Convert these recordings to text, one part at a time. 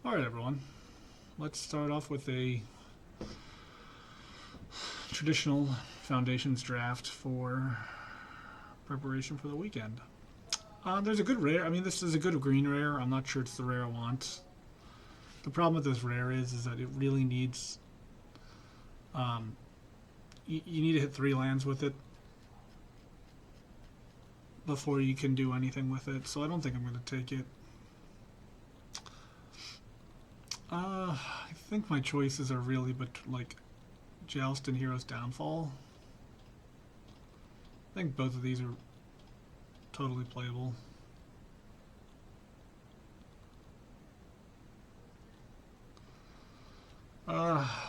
Alright everyone, let's start off with a traditional Foundations draft for preparation for the weekend. There's a good rare, this is a good green rare, I'm not sure it's the rare I want. The problem with this rare is that it really needs, you need to hit 3 lands with it before you can do anything with it, so I don't think I'm going to take it. I think my choices are really like Joust and Hero's Downfall. I think both of these are totally playable.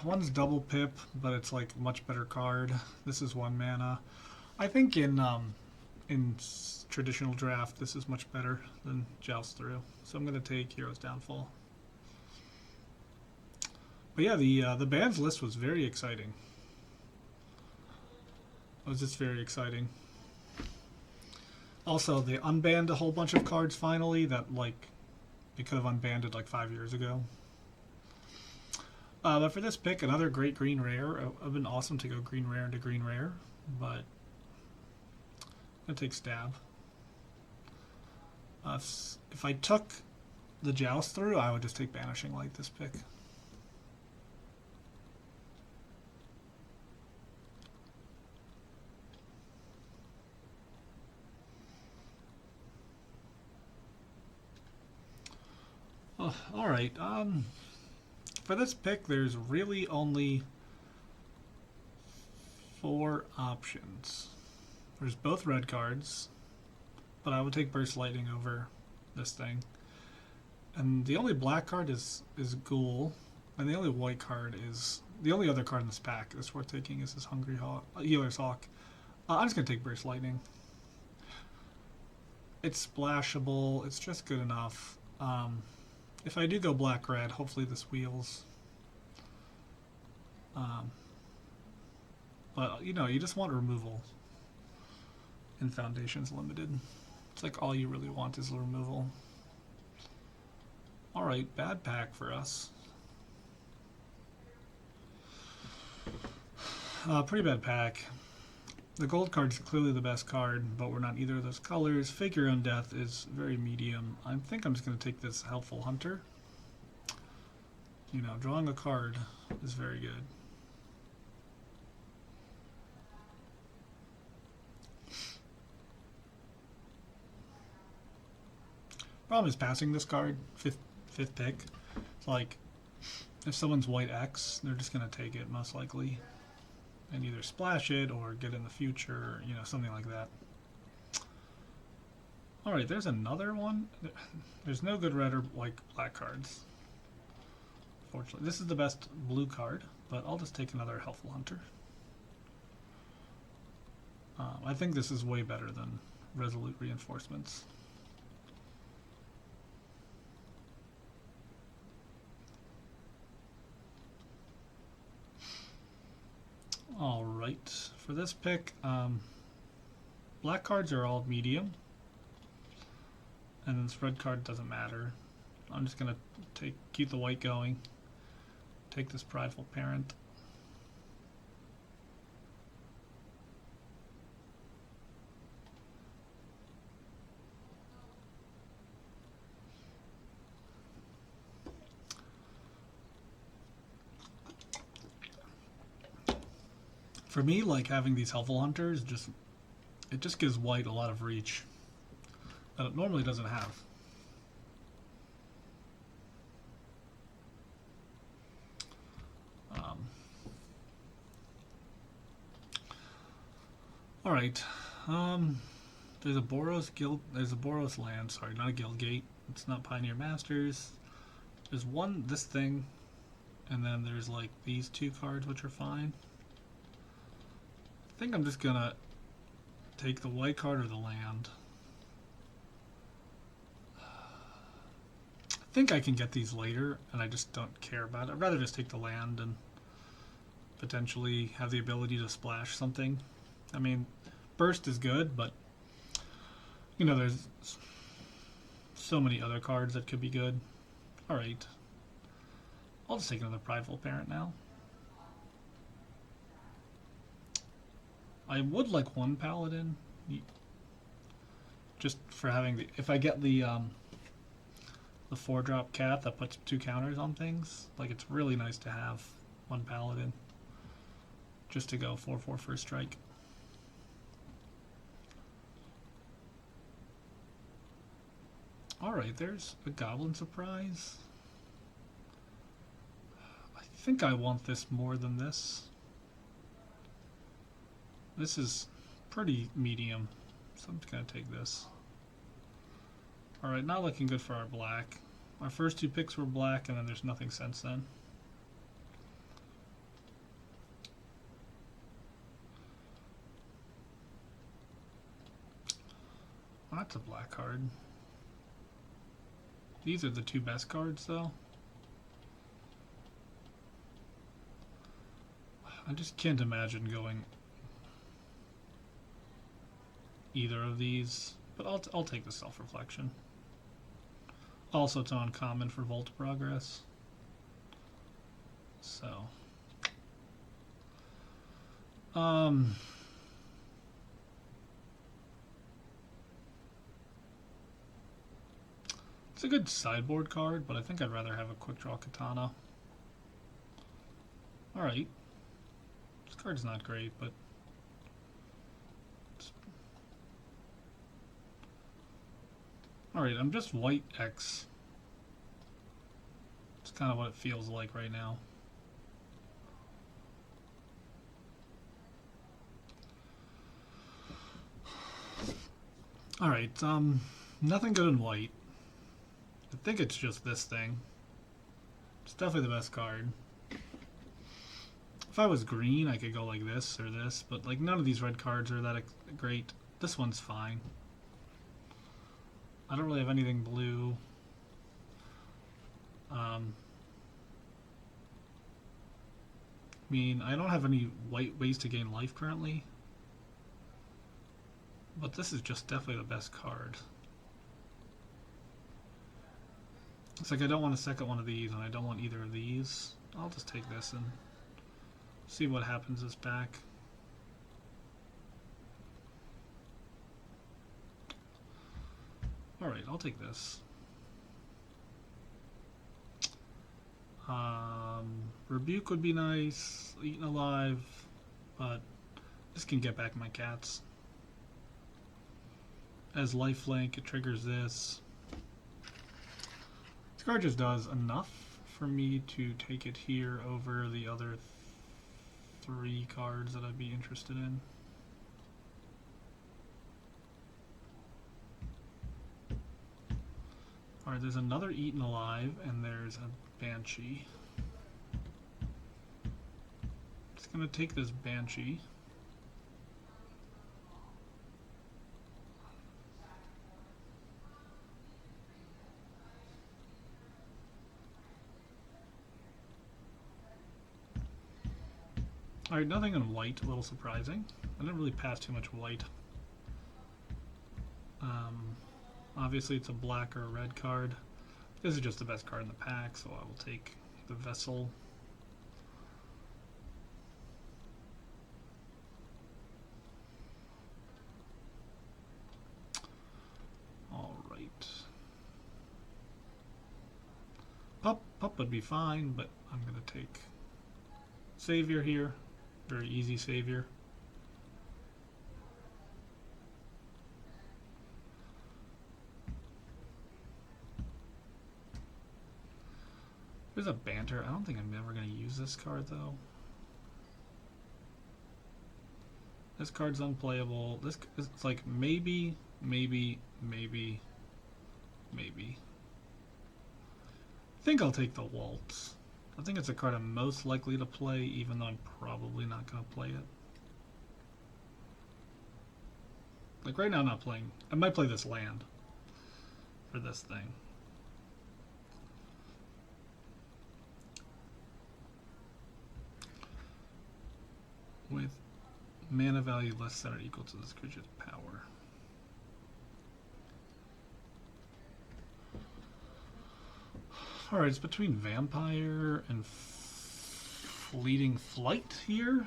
One's double pip, but it's like much better card. This is 1 mana. I think in traditional draft, this is much better than Joust through. So I'm going to take Hero's Downfall. But yeah, the bans list was very exciting. It was just very exciting. Also, they unbanned a whole bunch of cards finally that like they could have unbanned it like 5 years ago. But for this pick, another great green rare. It would have been awesome to go green rare into green rare, but I'm gonna take Stab. If I took the Joust through, I would just take Banishing Light this pick. Oh, alright, for this pick, there's really only 4 options. There's both red cards, but I would take Burst Lightning over this thing. And the only black card is Ghoul, and the only white card is... The only other card in this pack that's worth taking is this Hungry Hawk, Healer's Hawk. I'm just going to take Burst Lightning. It's splashable, it's just good enough. If I do go black-red, hopefully this wheels. But, you know, you just want removal in Foundations Limited. It's like all you really want is removal. Alright, bad pack for us. Pretty bad pack. The gold card's clearly the best card, but we're not either of those colors. Fake Your Own Death is very medium. I think I'm just going to take this Helpful Hunter. You know, drawing a card is very good. Problem is passing this card, fifth pick. It's like, if someone's white X, they're just going to take it most likely. And either splash it or get in the future, or, you know, something like that. Alright, there's another one. There's no good red or like black cards. Fortunately, this is the best blue card, but I'll just take another Helpful Hunter. I think this is way better than Resolute Reinforcements. Alright, for this pick, black cards are all medium, and this red card doesn't matter. I'm just going to keep the white going, take this Prideful Parent. For me, like having these Helpful Hunters, it just gives white a lot of reach that it normally doesn't have. All right, there's a Boros land. Sorry, not a Guild Gate. It's not Pioneer Masters. There's this thing, and then there's like these 2 cards which are fine. I think I'm just gonna take the white card or the land. I think I can get these later, and I just don't care about it. I'd rather just take the land and potentially have the ability to splash something. I mean, burst is good, but you know, there's so many other cards that could be good. Alright. I'll just take another Prideful Parent now. I would like one Paladin, just for having the. If I get the 4-drop cat that puts 2 counters on things, like it's really nice to have one Paladin, just to go 4/4 first strike. All right, there's a Goblin Surprise. I think I want this more than this. This is pretty medium, so I'm just gonna take this. Alright, not looking good for our black. Our first 2 picks were black, and then there's nothing since then. Well, that's a black card. These are the 2 best cards, though. I just can't imagine going either of these, but I'll take the Self-Reflection. Also, it's uncommon for Volt Progress. So, it's a good sideboard card, but I think I'd rather have a Quick Draw Katana. Alright. This card's not great, but alright, I'm just white X. It's kind of what it feels like right now. Alright, nothing good in white. I think it's just this thing. It's definitely the best card. If I was green, I could go like this or this, but like none of these red cards are that great. This one's fine. I don't really have anything blue. I mean, I don't have any white ways to gain life currently. But this is just definitely the best card. It's like I don't want a second one of these, and I don't want either of these. I'll just take this and see what happens this back. Alright, I'll take this. Rebuke would be nice, Eaten Alive, but this can get back my cats. As lifelink, it triggers this. This card just does enough for me to take it here over the other 3 cards that I'd be interested in. Alright, there's another Eaten Alive, and there's a Banshee. Just gonna take this Banshee. Alright, nothing in white, a little surprising. I didn't really pass too much white. Obviously it's a black or a red card. This is just the best card in the pack, so I will take the Vessel. Alright. Pup would be fine, but I'm going to take Savior here. Very easy Savior. There's a Banter. I don't think I'm ever going to use this card, though. This card's unplayable. This it's like maybe. I think I'll take the Waltz. I think it's a card I'm most likely to play, even though I'm probably not going to play it. Like right now, I'm not playing. I might play this land for this thing. With mana value less than or equal to this creature's power. Alright, it's between Vampire and Fleeting Flight here.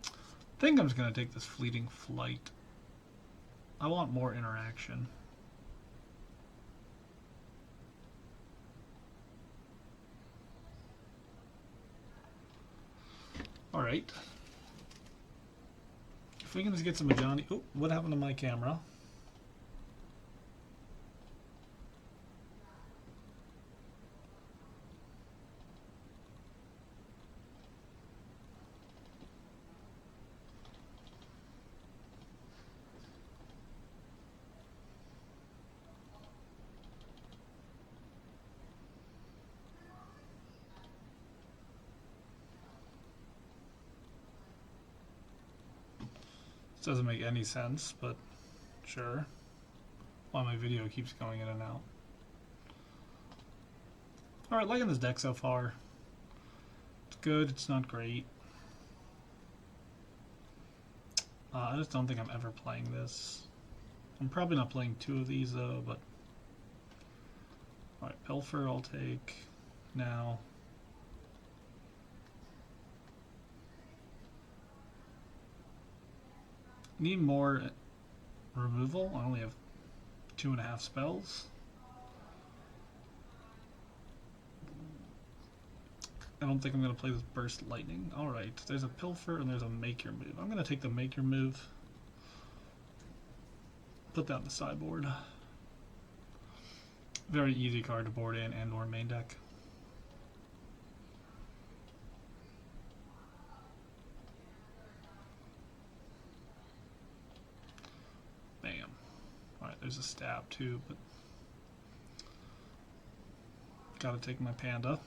I think I'm just going to take this Fleeting Flight. I want more interaction. Alright. If we can just get some Majani... Oh, what happened to my camera? This doesn't make any sense, but sure. Why my video keeps going in and out. Alright, liking this deck so far. It's good, it's not great. I just don't think I'm ever playing this. I'm probably not playing two of these though, but... Alright, Pilfer I'll take now. Need more removal. I only have 2.5 spells. I don't think I'm going to play this Burst Lightning. Alright, there's a Pilfer and there's a Make Your Move. I'm going to take the Make Your Move. Put that in the sideboard. Very easy card to board in and or main deck. Bam. Alright, there's a stab too, but gotta take my panda.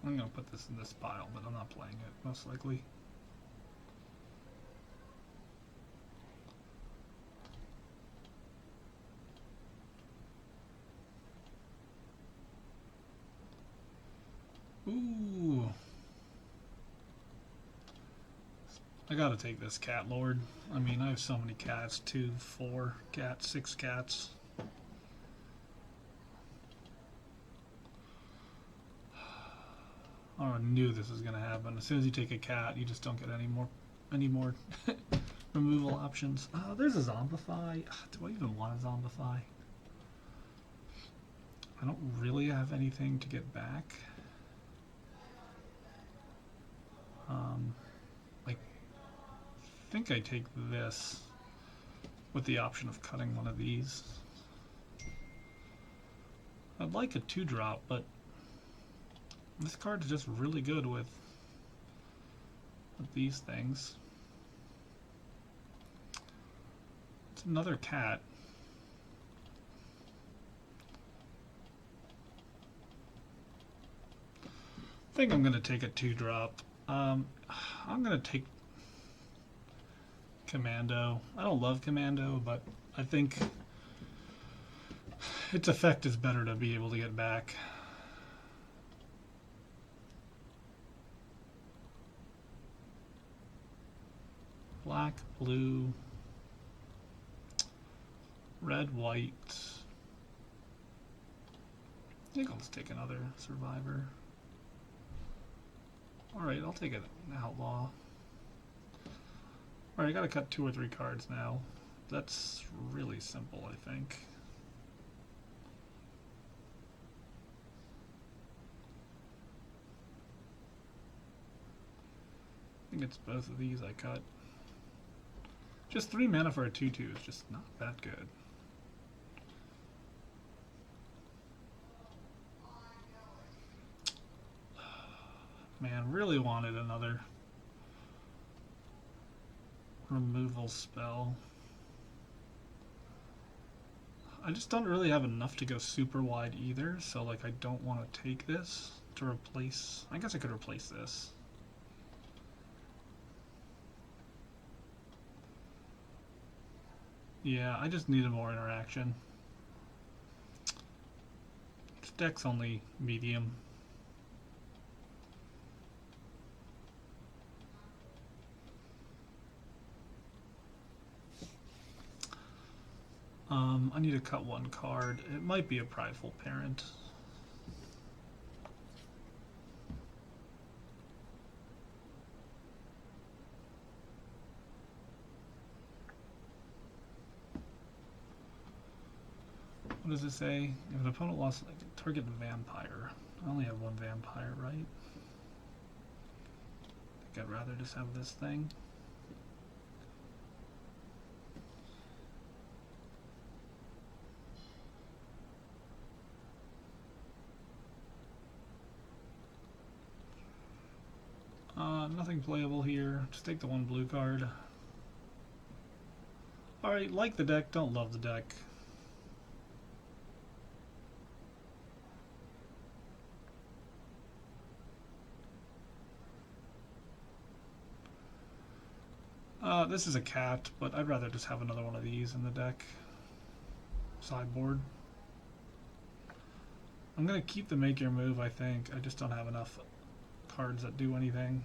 I'm gonna put this in this pile, but I'm not playing it, most likely. Ooh. I gotta take this Cat Lord. I mean, I have so many cats. 2, 4 cats, 6 cats. Oh, I knew this was gonna happen. As soon as you take a cat, you just don't get any more removal options. There's a Zombify. Do I even want a Zombify? I don't really have anything to get back. I think I take this with the option of cutting one of these. I'd like a 2-drop, but this card is just really good with these things. It's another cat. I think I'm going to take a 2-drop. I'm going to take Commando. I don't love Commando, but I think its effect is better to be able to get back. Black, blue, red, white. I think I'll just take another Survivor. Alright, I'll take an Outlaw. Alright, I gotta cut 2 or 3 cards now. That's really simple, I think. I think it's both of these I cut. Just 3 mana for a 2/2 is just not that good. Man, really wanted another removal spell. I just don't really have enough to go super wide either, so like I don't want to take this to replace... I guess I could replace this. Yeah, I just needed more interaction. Just deck's only medium. I need to cut one card. It might be a Prideful Parent. What does it say? If an opponent lost, like, target vampire. I only have one vampire, right? I think I'd rather just have this thing. Nothing playable here. Just take the one blue card. Alright, like the deck, don't love the deck. This is a cat, but I'd rather just have another one of these in the deck. Sideboard. I'm gonna keep the Make Your Move, I think. I just don't have enough cards that do anything.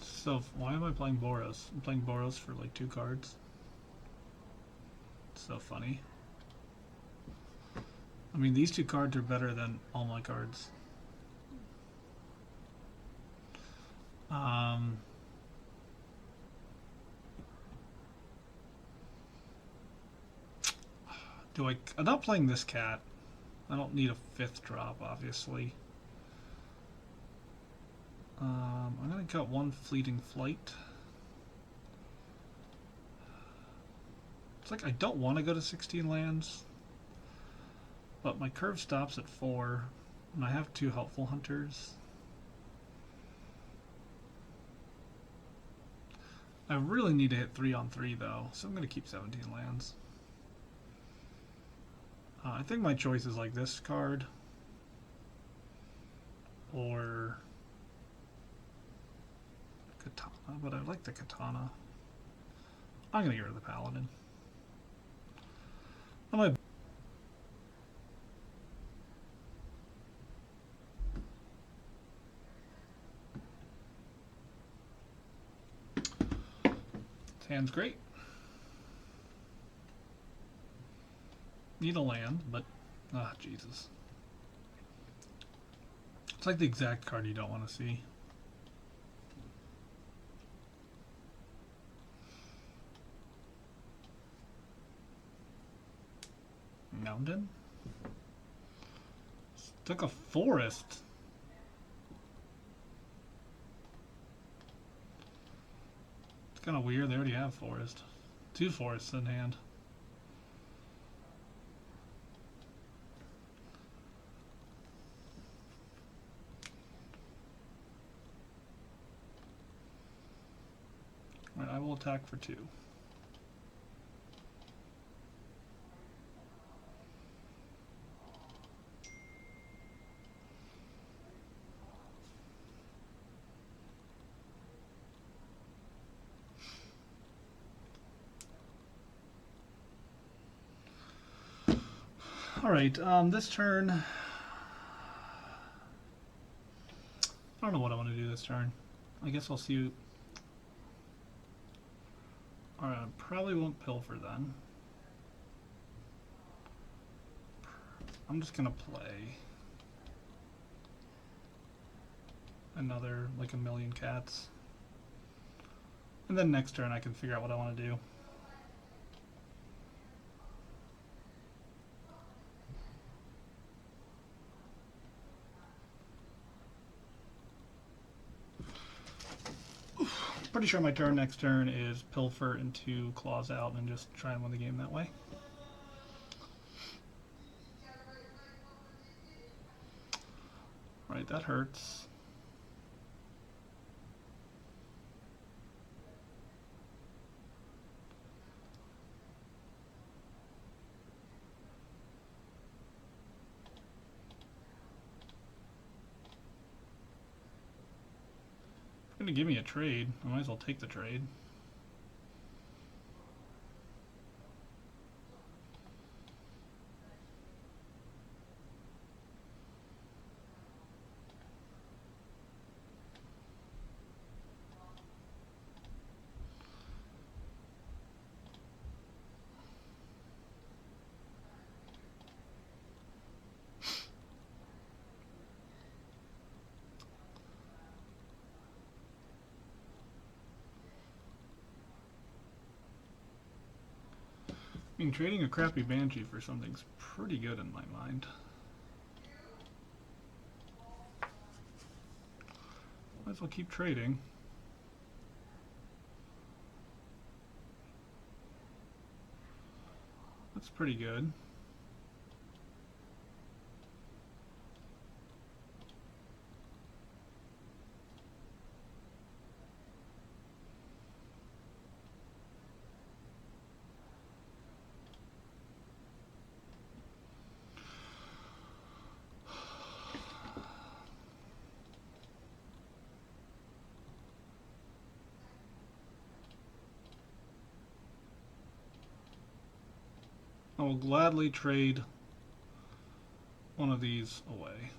So why am I playing Boros? I'm playing Boros for like 2 cards. So funny. I mean, these 2 cards are better than all my cards. I'm not playing this cat. I don't need a 5th drop, obviously. I'm gonna cut one Fleeting Flight. It's like I don't want to go to 16 lands, but my curve stops at 4, and I have 2 Helpful Hunters. I really need to hit 3 on 3 though, so I'm gonna keep 17 lands. I think my choice is like this card, or Katana, but I like the Katana. I'm gonna get rid of the Paladin. Hand's great. Need a land, but Jesus. It's like the exact card you don't want to see. Mountain? Took a forest. It's kind of weird. They already have forest. 2 forests in hand. Right, I will attack for 2. Alright, this turn, I don't know what I want to do this turn. I guess I'll see you. Alright, I probably won't Pilfer then. I'm just gonna play another, like, a million cats. And then next turn I can figure out what I want to do. Pretty sure my turn next turn is Pilfer into Claws out and just try and win the game that way. Right, that hurts. gonna give me a trade. I might as well take the trade. I mean, trading a crappy Banshee for something's pretty good in my mind. Might as well keep trading. That's pretty good. I will gladly trade one of these away.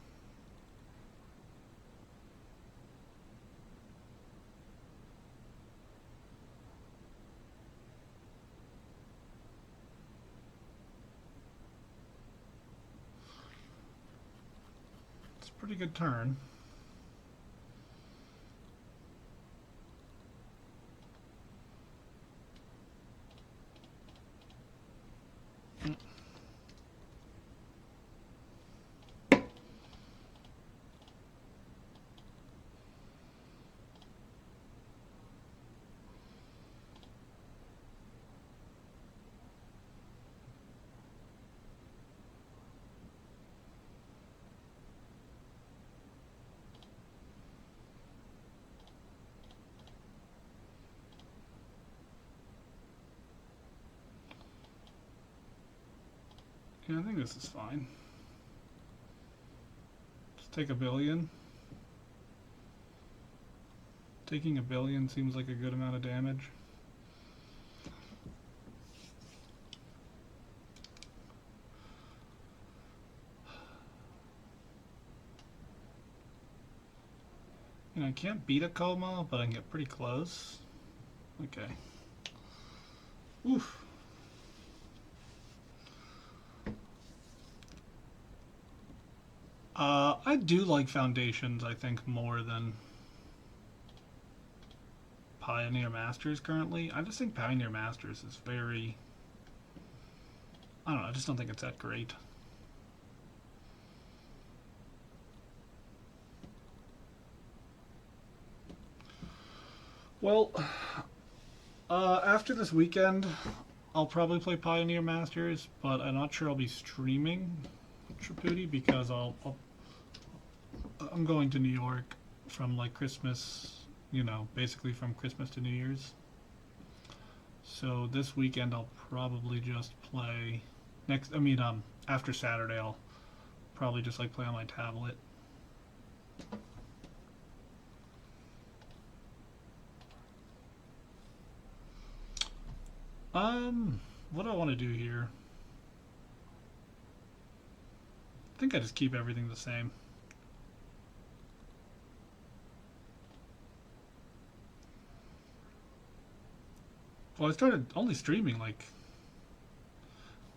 It's a pretty good turn. Yeah, I think this is fine. Just take $1 billion. Taking $1 billion seems like a good amount of damage. And I can't beat a coma, but I can get pretty close. Okay. Oof. I do like Foundations, I think, more than Pioneer Masters currently. I just think Pioneer Masters is very... I don't know, I just don't think it's that great. Well, after this weekend, I'll probably play Pioneer Masters, but I'm not sure I'll be streaming Tripudi because I'm going to New York from like Christmas, you know, basically from Christmas to New Year's. So this weekend I'll probably just play after Saturday I'll probably just like play on my tablet. What do I want to do here? I think I just keep everything the same. Well, I started only streaming like...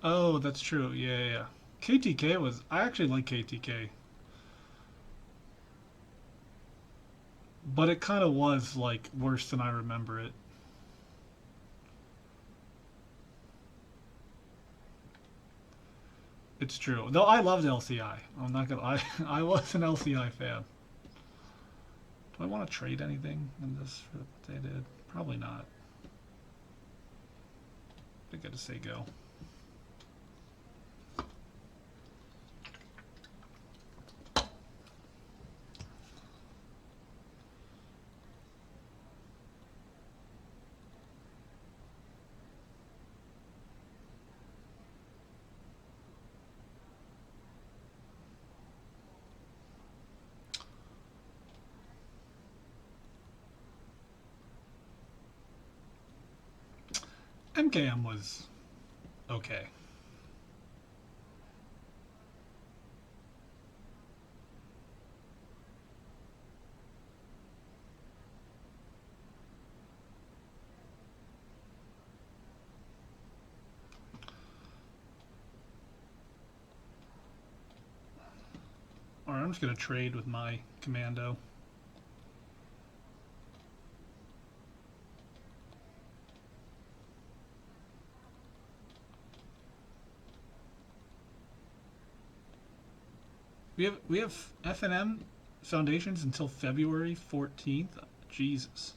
Oh, that's true. Yeah. KTK was... I actually like KTK. But it kind of was like worse than I remember it. It's true. Though I loved LCI. I'm not gonna... I was an LCI fan. Do I want to trade anything in this for what they did? Probably not. I think I just say go. MKM was okay. Alright, I'm just gonna trade with my commando. We have FNM foundations until February 14th. Jesus.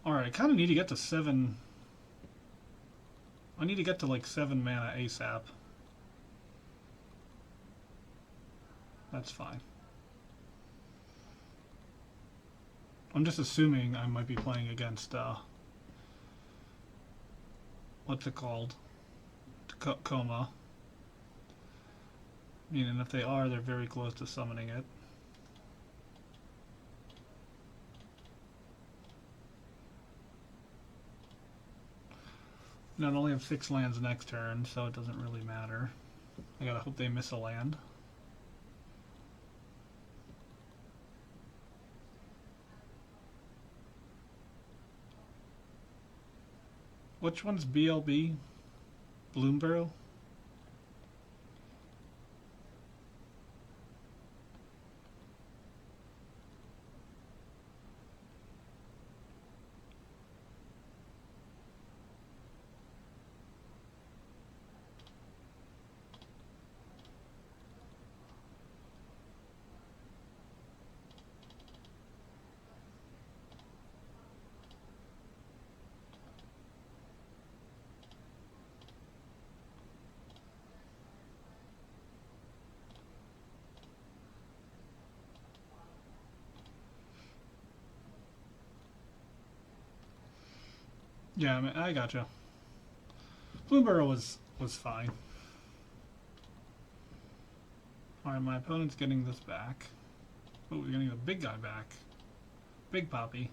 Alright, I kind of need to get to 7. I need to get to like 7 mana ASAP. That's fine. I'm just assuming I might be playing against, what's it called? Coma. Meaning if they are, they're very close to summoning it. Not only have 6 lands next turn, so it doesn't really matter. I gotta hope they miss a land. Which one's BLB? Bloomborough? Yeah, I mean, I gotcha. Bloomborough was fine. Alright, my opponent's getting this back. Oh, we're getting the big guy back. Big Poppy.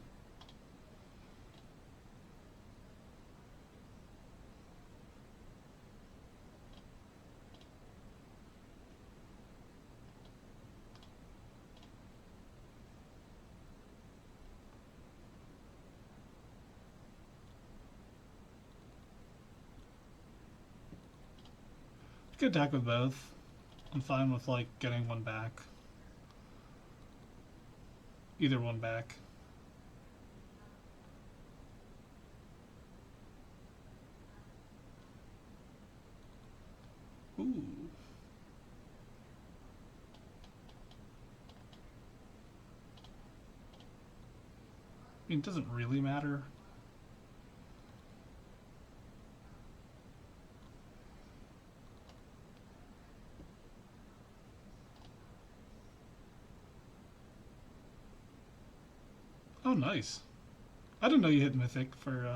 Good attack with both. I'm fine with like getting one back. Either one back. Ooh. I mean, it doesn't really matter. Oh, nice. I didn't know you hit Mythic for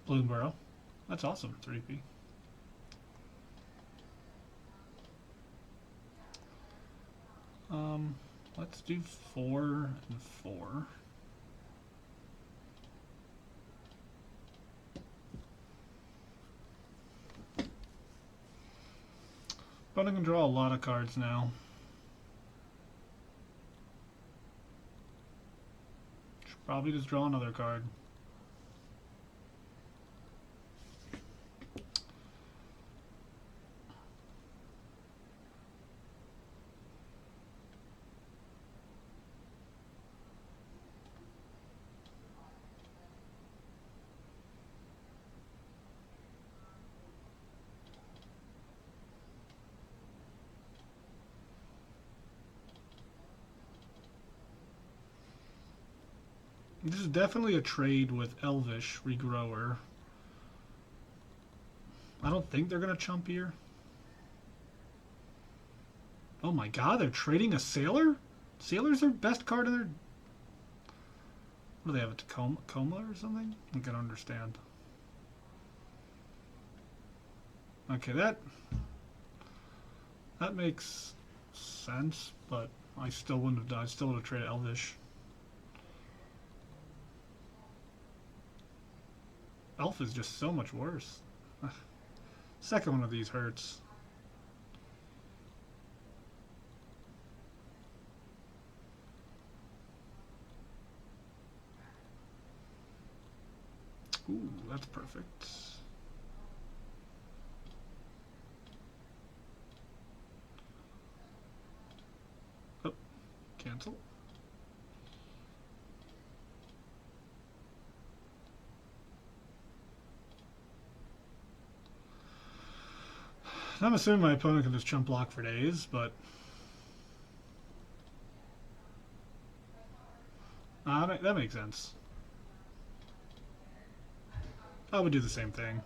Bloomborough. That's awesome, 3P. Let's do 4 and 4. But I can draw a lot of cards now. Should probably just draw another card. This is definitely a trade with Elvish Regrower. I don't think they're going to chump here. Oh my god, they're trading a Sailor? Sailor's their best card in their... What do they have, a Tacoma or something? I don't understand. Okay, that makes sense, but I still wouldn't have done. I still would have traded Elvish. Elf is just so much worse. Second one of these hurts. Ooh, that's perfect. Oh, cancel. I'm assuming my opponent can just chump block for days, but that makes sense. I would do the same thing.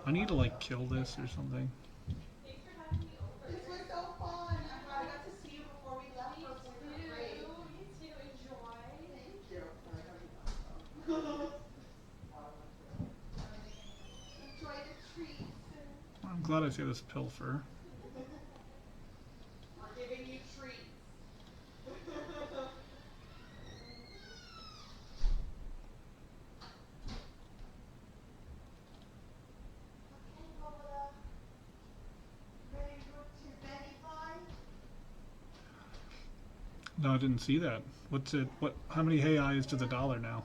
I need to like kill this or something. Thanks for having me over. This was so fun. I'm glad I got to see you before we left for break. Me too. Enjoy. Thank you. Enjoy the treats. I'm glad I see this pilfer. We're giving you treats. No, I didn't see that. What's it? What? How many hey is to the dollar now?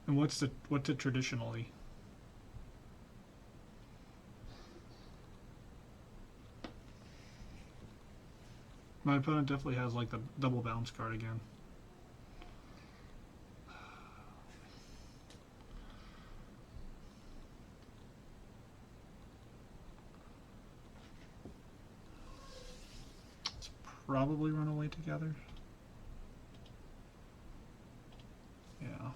And what's it traditionally? My opponent definitely has like the double bounce card again. Let's probably run away together. Yeah.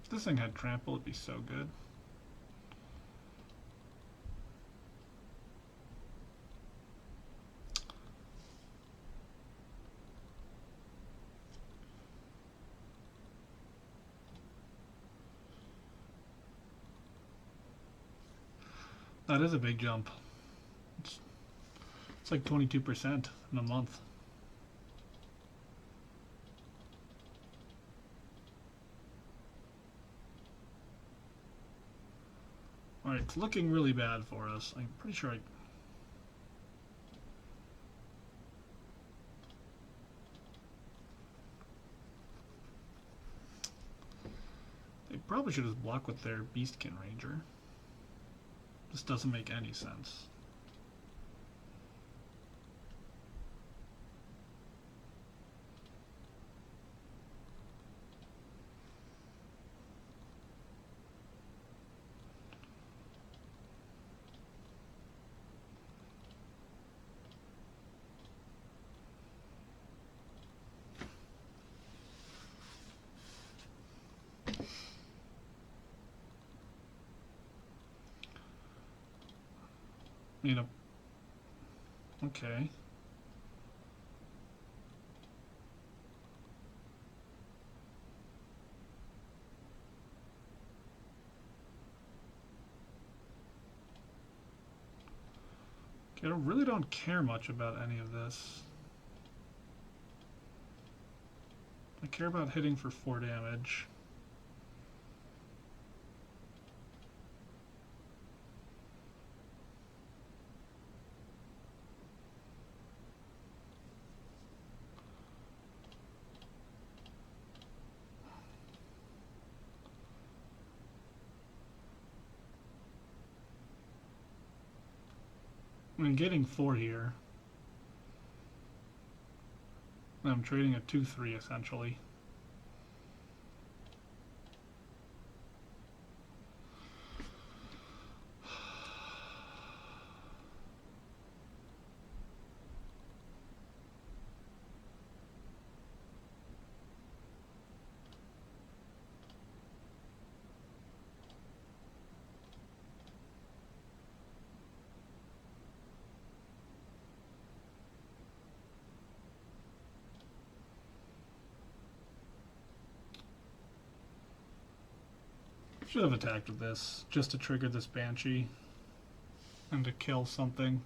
If this thing had trample, it'd be so good. That is a big jump. It's like 22% in a month. Alright, it's looking really bad for us. I'm pretty sure they probably should just block with their Beastkin Ranger. This doesn't make any sense. You know, okay. I really don't care much about any of this. I care about hitting for 4 damage. I'm getting 4 here. I'm trading a 2-3 essentially. Should have attacked with this, just to trigger this Banshee and to kill something.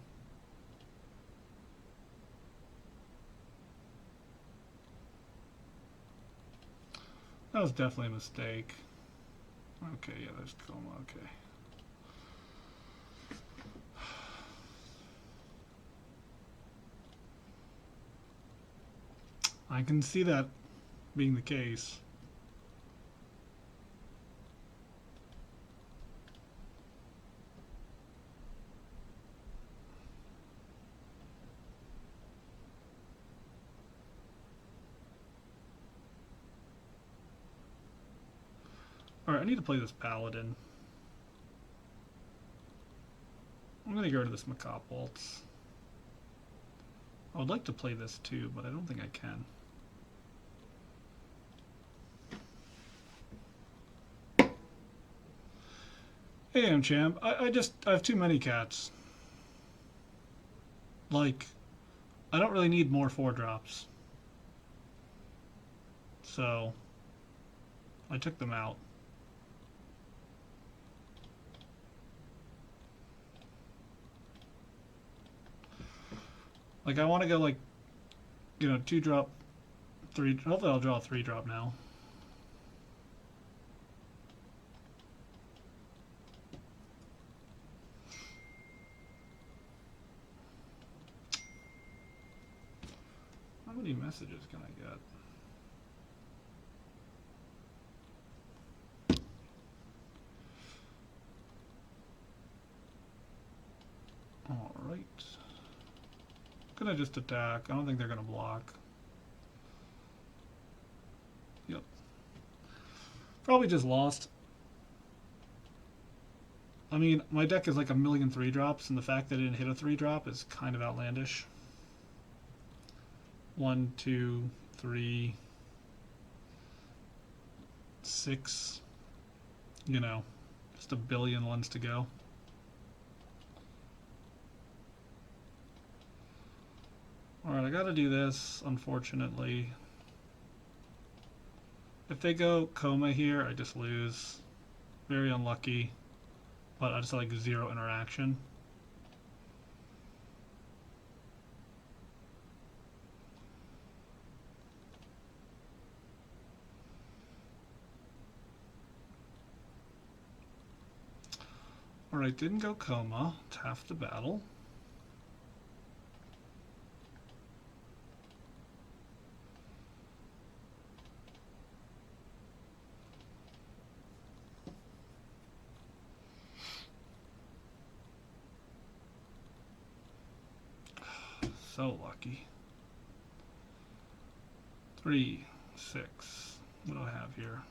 That was definitely a mistake. Okay, yeah, there's Coma, okay. I can see that being the case. Alright, I need to play this Paladin. I'm going to get rid of this Macabre Waltz. I would like to play this too, but I don't think I can. Hey, Champ. I have too many cats. Like, I don't really need more 4-drops. So, I took them out. Like, I want to go, like, you know, 2-drop, 3. Hopefully, I'll draw a 3-drop now. How many messages can I get? Alright. Gonna just attack. I don't think they're gonna block. Yep. Probably just lost. I mean, my deck is like a million 3-drops, and the fact that it didn't hit a 3-drop is kind of outlandish. 1, 2, 3, 6. You know, just a billion ones to go. Alright, I gotta do this, unfortunately. If they go Coma here, I just lose. Very unlucky. But I just have like 0 interaction. Alright, didn't go Coma. It's half the battle. So lucky. 3, 6. What do I have here?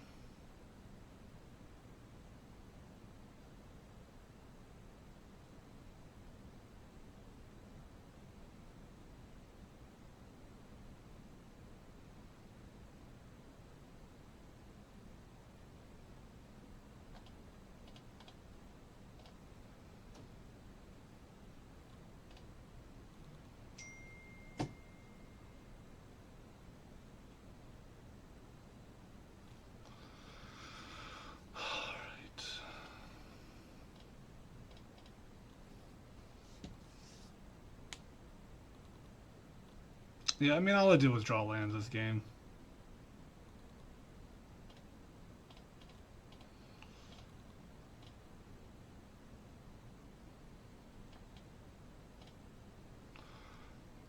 Yeah, I mean, all I did was draw lands this game.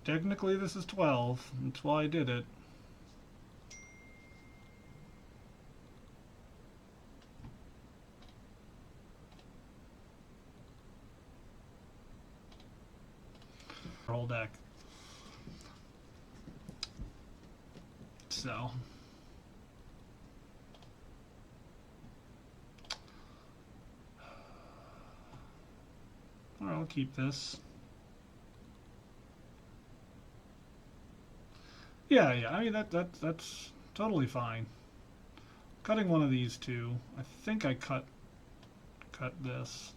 Technically, this is 12. That's why I did it. Whole deck. So. Alright, I'll keep this. Yeah, I mean, that's totally fine. Cutting one of these two. I think I cut this.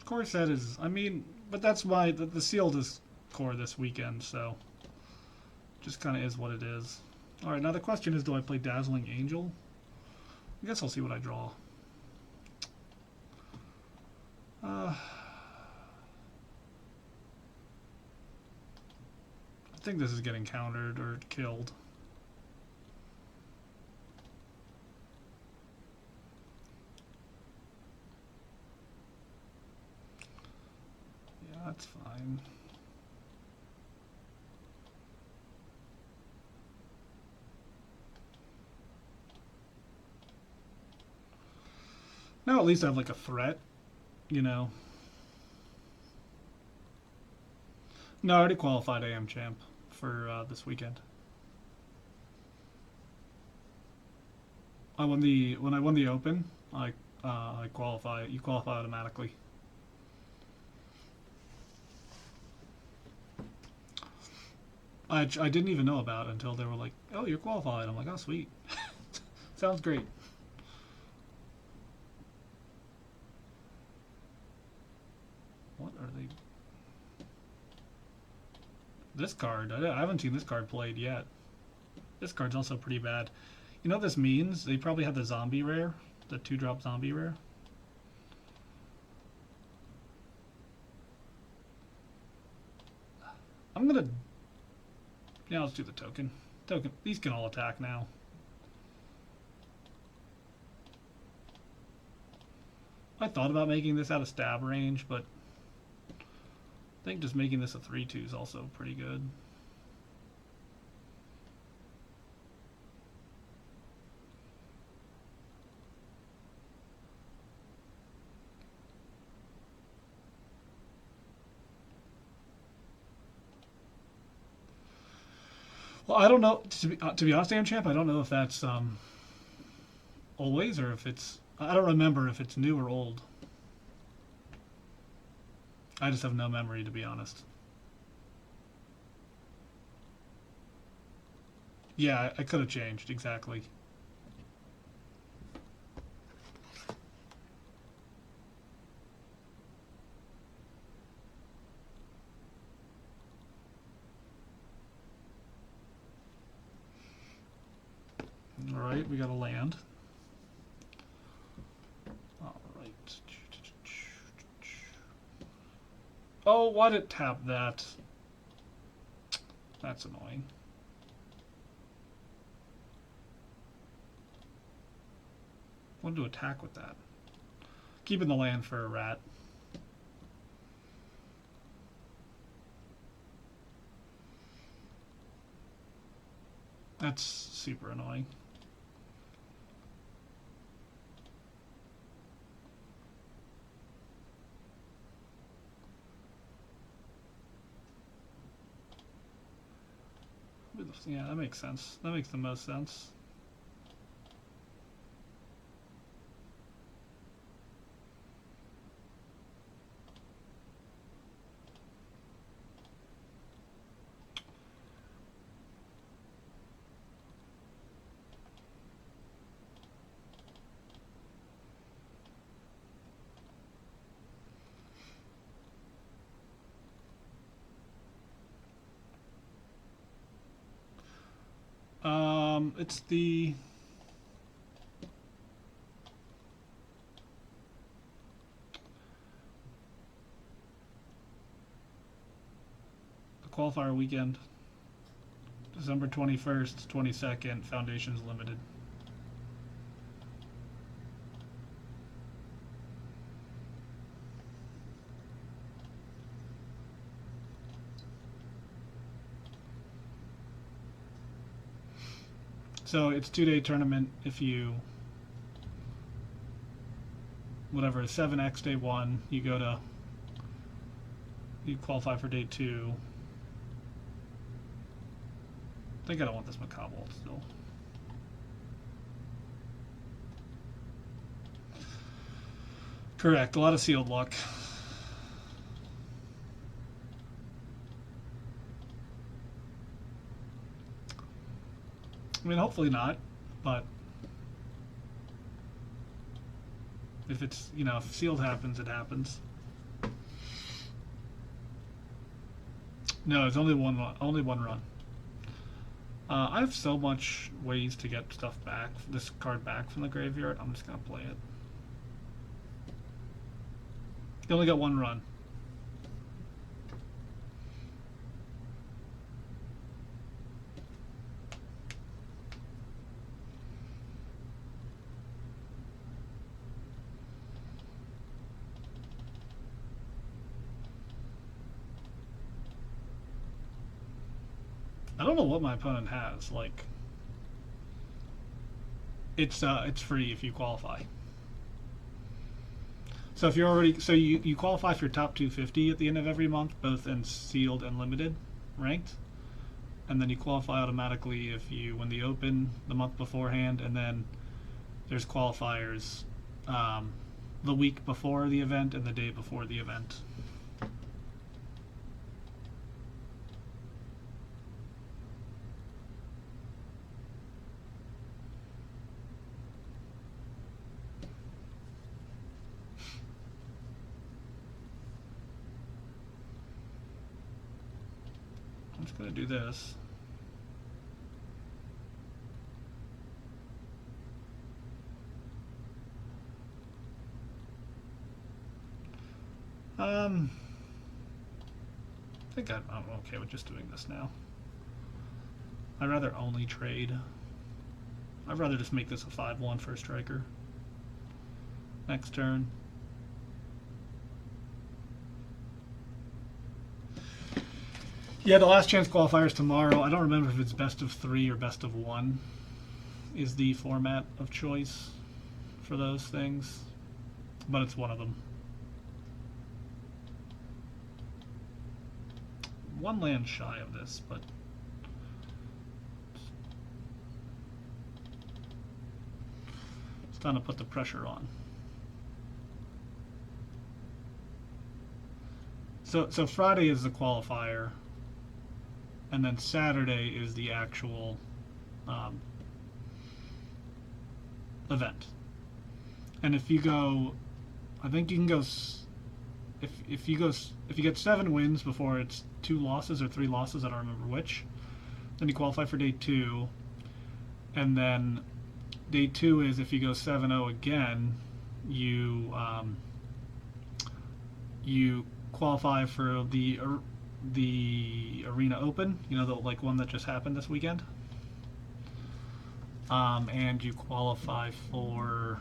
Core set is, I mean, but that's why the sealed is core this weekend, so Just kind of is what it is. Alright, now the question is, do I play Dazzling Angel? I guess I'll see what I draw. I think this is getting countered or killed. Yeah, that's fine. Now at least I have like a threat, you know. No, I already qualified AM champ for this weekend. When I won the Open, I qualify. You qualify automatically. I didn't even know about it until they were like, "Oh, you're qualified." I'm like, "Oh, sweet, sounds great." What are they? This card, I haven't seen this card played yet. This card's also pretty bad. You know what this means? They probably have the zombie rare, the 2-drop zombie rare. I'm gonna... Yeah, let's do the token. These can all attack now. I thought about making this out of stab range, but I think just making this a 3/2 is also pretty good. Well, I don't know. To be honest, AM champ, I don't know if that's always or if it's. I don't remember if it's new or old. I just have no memory, to be honest. Yeah, I could have changed, exactly. Alright, we got a land. Alright. Oh, why did it tap that? That's annoying. Wanted to attack with that. Keeping the land for a rat. That's super annoying. Yeah, that makes sense. That makes the most sense. It's the qualifier weekend, December 21st, 22nd, Foundations Limited. So it's 2-day tournament. If you, whatever, 7x day 1, you qualify for day 2. I think I don't want this macabre still. Correct, a lot of sealed luck. I mean, hopefully not, but if it's, if sealed happens, it happens. No, it's only one run. I have so much ways to get stuff back, this card back from the graveyard. I'm just gonna play it. You only got one run. I don't know what my opponent has. Like, it's free if you qualify. So if you're already you qualify for your top 250 at the end of every month, both in sealed and limited ranked, and then you qualify automatically if you win the open the month beforehand, and then there's qualifiers the week before the event and the day before the event. I'm just gonna do this. I think I'm okay with just doing this now. I'd rather only trade. I'd rather just make this a 5-1 for a striker. Next turn. Yeah, the last chance qualifiers tomorrow. I don't remember if it's best of 3 or best of 1 is the format of choice for those things, but it's one of them. One land shy of this, but it's time to put the pressure on. So Friday is the qualifier, and then Saturday is the actual event. And if you go, I think you can go. If you get 7 wins before it's 2 losses or 3 losses, I don't remember which, then you qualify for day 2, and then day 2 is if you go 7-0 again, you qualify for the Arena Open, you know, the like one that just happened this weekend, and you qualify for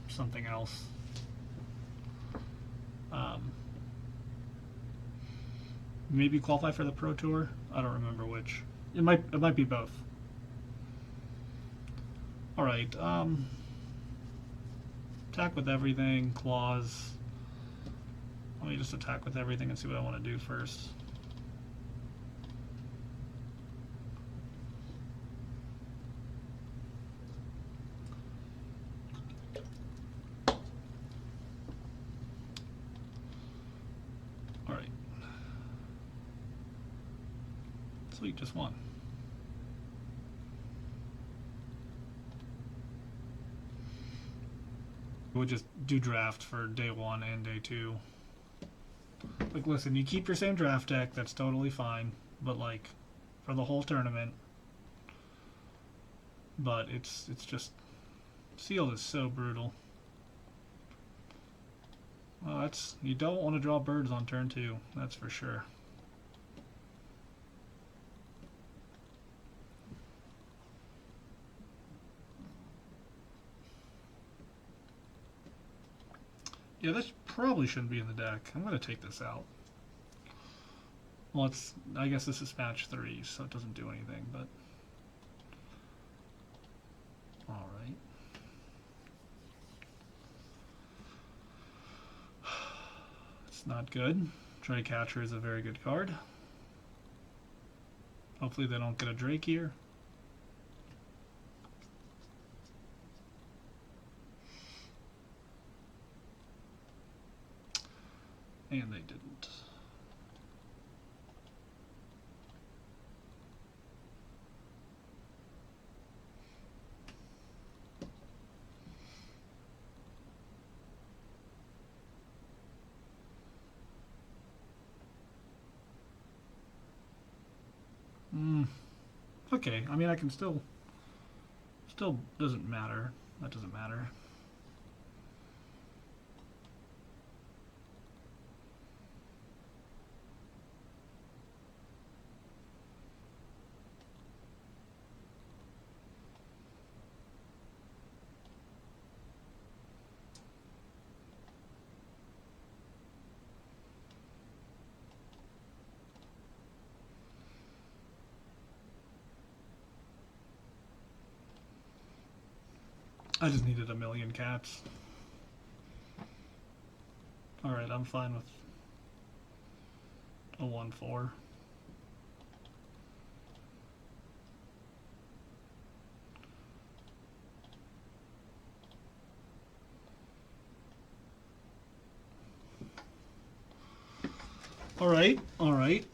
something else. Maybe qualify for the Pro Tour. I don't remember which. It might be both. All right. Attack with everything. Claws. Let me just attack with everything and see what I want to do first. Sweet, just one. We'll just do draft for day 1 and day 2. Like, listen, you keep your same draft deck, that's totally fine, but like, for the whole tournament. But it's just, sealed is so brutal. Well, you don't want to draw birds on turn 2, that's for sure. Yeah, this probably shouldn't be in the deck. I'm going to take this out. Well, I guess this is match 3, so it doesn't do anything, but... Alright. It's not good. Drake Catcher is a very good card. Hopefully they don't get a Drake here. And they didn't. okay. I mean, I can still doesn't matter. That doesn't matter. I just needed a million cats. Alright, I'm fine with a 1-4. Alright, alright.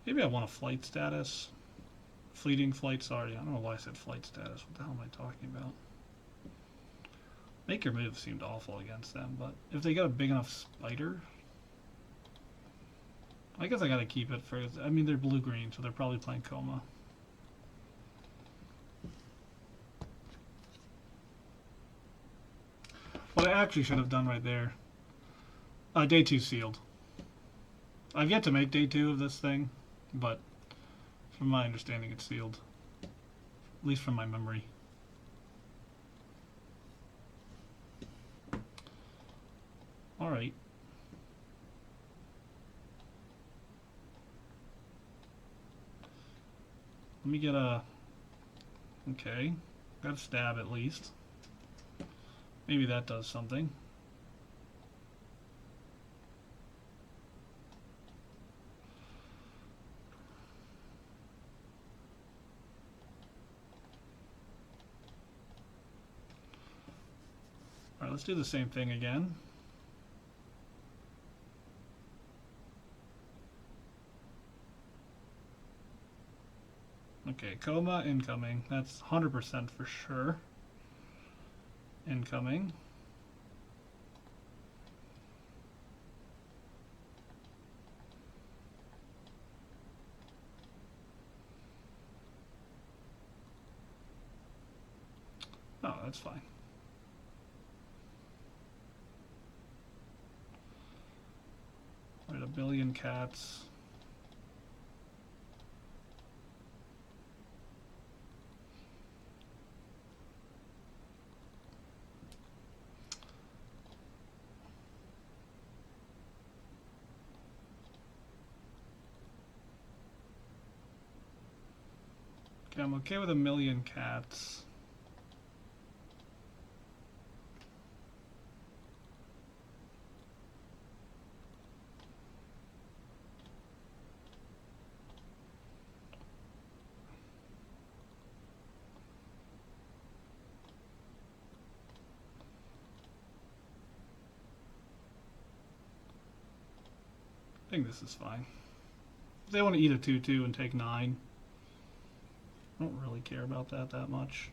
Maybe I want a flight status. Fleeting flight, sorry. I don't know why I said flight status. What the hell am I talking about? Make your move seemed awful against them, but if they get a big enough spider, I guess I gotta keep it for. I mean, they're blue-green, so they're probably playing Coma. What I actually should have done right there. Day 2 sealed. I've yet to make day 2 of this thing, but from my understanding, it's sealed. At least from my memory. Alright. Let me get a... Okay. Got a stab at least. Maybe that does something. Alright, let's do the same thing again. Okay, Coma incoming. That's 100% for sure. Incoming. Oh, that's fine. Alright, a billion cats. Okay, I'm okay with a million cats. I think this is fine. If they want to eat a 2-2 and take 9, I don't really care about that much.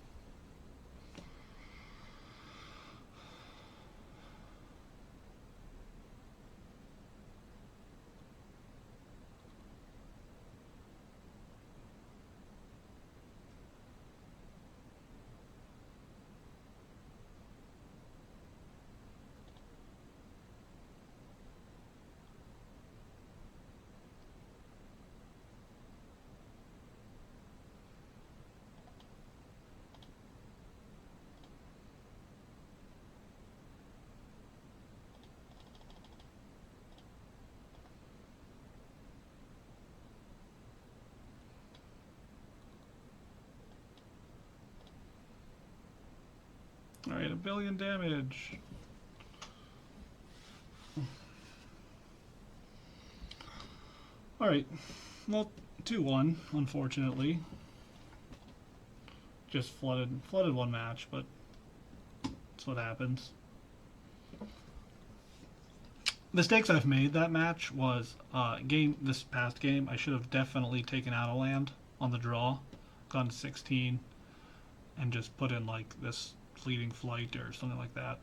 Alright, a billion damage. Alright, well, 2-1, unfortunately. Just flooded one match, but that's what happens. Mistakes I've made that match was this past game, I should have definitely taken out a land on the draw, gone to 16, and just put in like this fleeting flight or something like that.